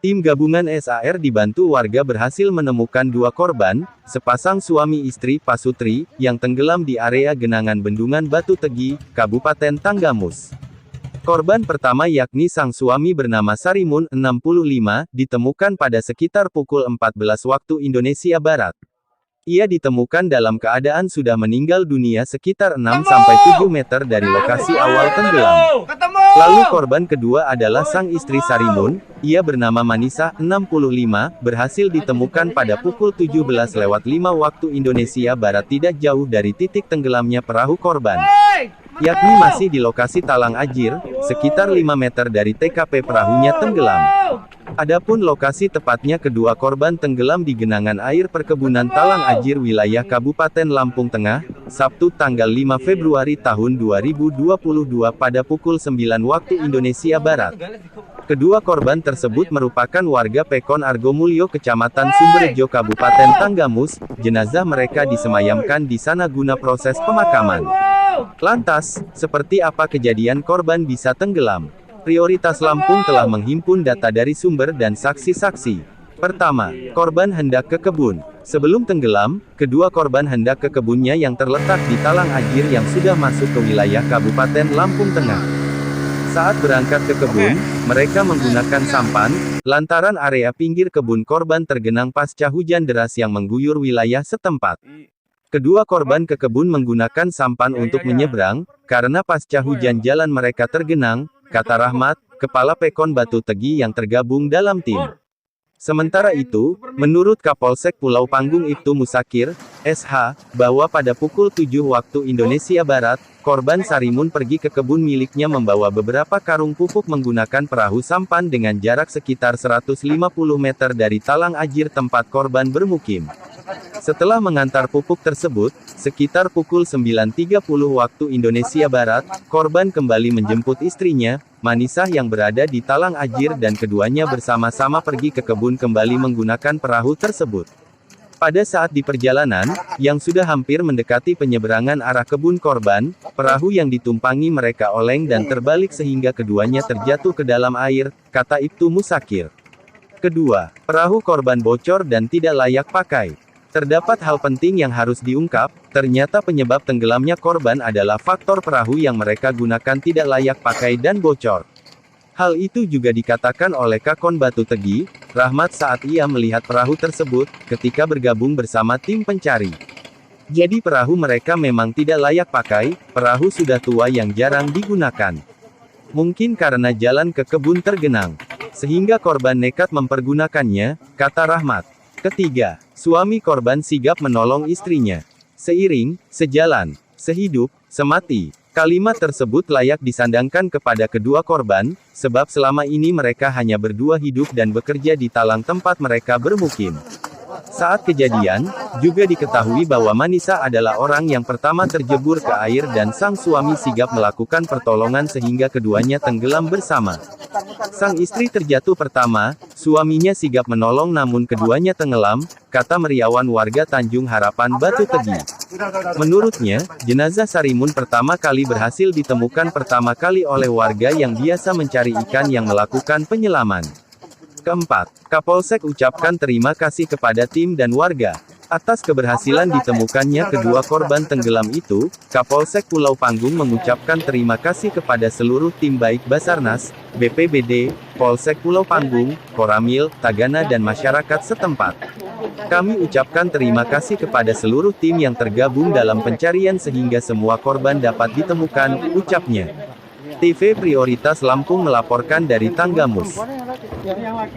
Tim gabungan SAR dibantu warga berhasil menemukan dua korban, sepasang suami istri Pasutri, yang tenggelam di area genangan Bendungan Batu Tegi, Kabupaten Tanggamus. Korban pertama yakni sang suami bernama Sarimun, 65, ditemukan pada sekitar pukul 14 waktu Indonesia Barat. Ia ditemukan dalam keadaan sudah meninggal dunia sekitar 6-7 meter dari lokasi awal tenggelam. Lalu korban kedua adalah sang istri Sarimun, ia bernama Manisa, 65, berhasil ditemukan pada pukul 17:05 waktu Indonesia Barat tidak jauh dari titik tenggelamnya perahu korban. Yakni masih di lokasi Talang Ajir, sekitar 5 meter dari TKP perahunya tenggelam. Adapun lokasi tepatnya kedua korban tenggelam di genangan air perkebunan Talang Ajir wilayah Kabupaten Lampung Tengah, Sabtu tanggal 5 Februari tahun 2022 pada pukul 9 waktu Indonesia Barat. Kedua korban tersebut merupakan warga Pekon Argomulyo Kecamatan Sumberjo Kabupaten Tanggamus, jenazah mereka disemayamkan di sana guna proses pemakaman. Lantas, seperti apa kejadian korban bisa tenggelam? Prioritas Lampung telah menghimpun data dari sumber dan saksi-saksi. Pertama, korban hendak ke kebun. Sebelum tenggelam, kedua korban hendak ke kebunnya yang terletak di Talang Ajir yang sudah masuk ke wilayah Kabupaten Lampung Tengah. Saat berangkat ke kebun, mereka menggunakan sampan, lantaran area pinggir kebun korban tergenang pasca hujan deras yang mengguyur wilayah setempat. Kedua korban ke kebun menggunakan sampan untuk menyeberang, karena pasca hujan jalan mereka tergenang, kata Rahmat, Kepala Pekon Batu Tegi yang tergabung dalam tim. Sementara itu, menurut Kapolsek Pulau Panggung Ibtu Musakir, SH, bahwa pada pukul 7 waktu Indonesia Barat, korban Sarimun pergi ke kebun miliknya membawa beberapa karung pupuk menggunakan perahu sampan dengan jarak sekitar 150 meter dari Talang Ajir tempat korban bermukim. Setelah mengantar pupuk tersebut, sekitar pukul 9.30 waktu Indonesia Barat, korban kembali menjemput istrinya, Manisah yang berada di Talang Ajir dan keduanya bersama-sama pergi ke kebun kembali menggunakan perahu tersebut. Pada saat di perjalanan, yang sudah hampir mendekati penyeberangan arah kebun korban, perahu yang ditumpangi mereka oleng dan terbalik sehingga keduanya terjatuh ke dalam air, kata Ibtu Musakir. Kedua, perahu korban bocor dan tidak layak pakai. Terdapat hal penting yang harus diungkap, ternyata penyebab tenggelamnya korban adalah faktor perahu yang mereka gunakan tidak layak pakai dan bocor. Hal itu juga dikatakan oleh Kakon Batu Tegi, Rahmat saat ia melihat perahu tersebut, ketika bergabung bersama tim pencari. Jadi perahu mereka memang tidak layak pakai, perahu sudah tua yang jarang digunakan. Mungkin karena jalan ke kebun tergenang, sehingga korban nekat mempergunakannya, kata Rahmat. Ketiga, suami korban sigap menolong istrinya. Seiring, sejalan, sehidup, semati. Kalimat tersebut layak disandangkan kepada kedua korban, sebab selama ini mereka hanya berdua hidup dan bekerja di talang tempat mereka bermukim. Saat kejadian, juga diketahui bahwa Manisa adalah orang yang pertama terjebur ke air dan sang suami sigap melakukan pertolongan sehingga keduanya tenggelam bersama. Sang istri terjatuh pertama, suaminya sigap menolong namun keduanya tenggelam, kata Meriawan warga Tanjung Harapan Batu Tegi. Menurutnya, jenazah Sarimun pertama kali berhasil ditemukan pertama kali oleh warga yang biasa mencari ikan yang melakukan penyelaman. Keempat, Kapolsek ucapkan terima kasih kepada tim dan warga. Atas keberhasilan ditemukannya kedua korban tenggelam itu, Kapolsek Pulau Panggung mengucapkan terima kasih kepada seluruh tim baik Basarnas, BPBD, Polsek Pulau Panggung, Koramil, Tagana dan masyarakat setempat. Kami ucapkan terima kasih kepada seluruh tim yang tergabung dalam pencarian sehingga semua korban dapat ditemukan, ucapnya. TV Prioritas Lampung melaporkan dari Tanggamus.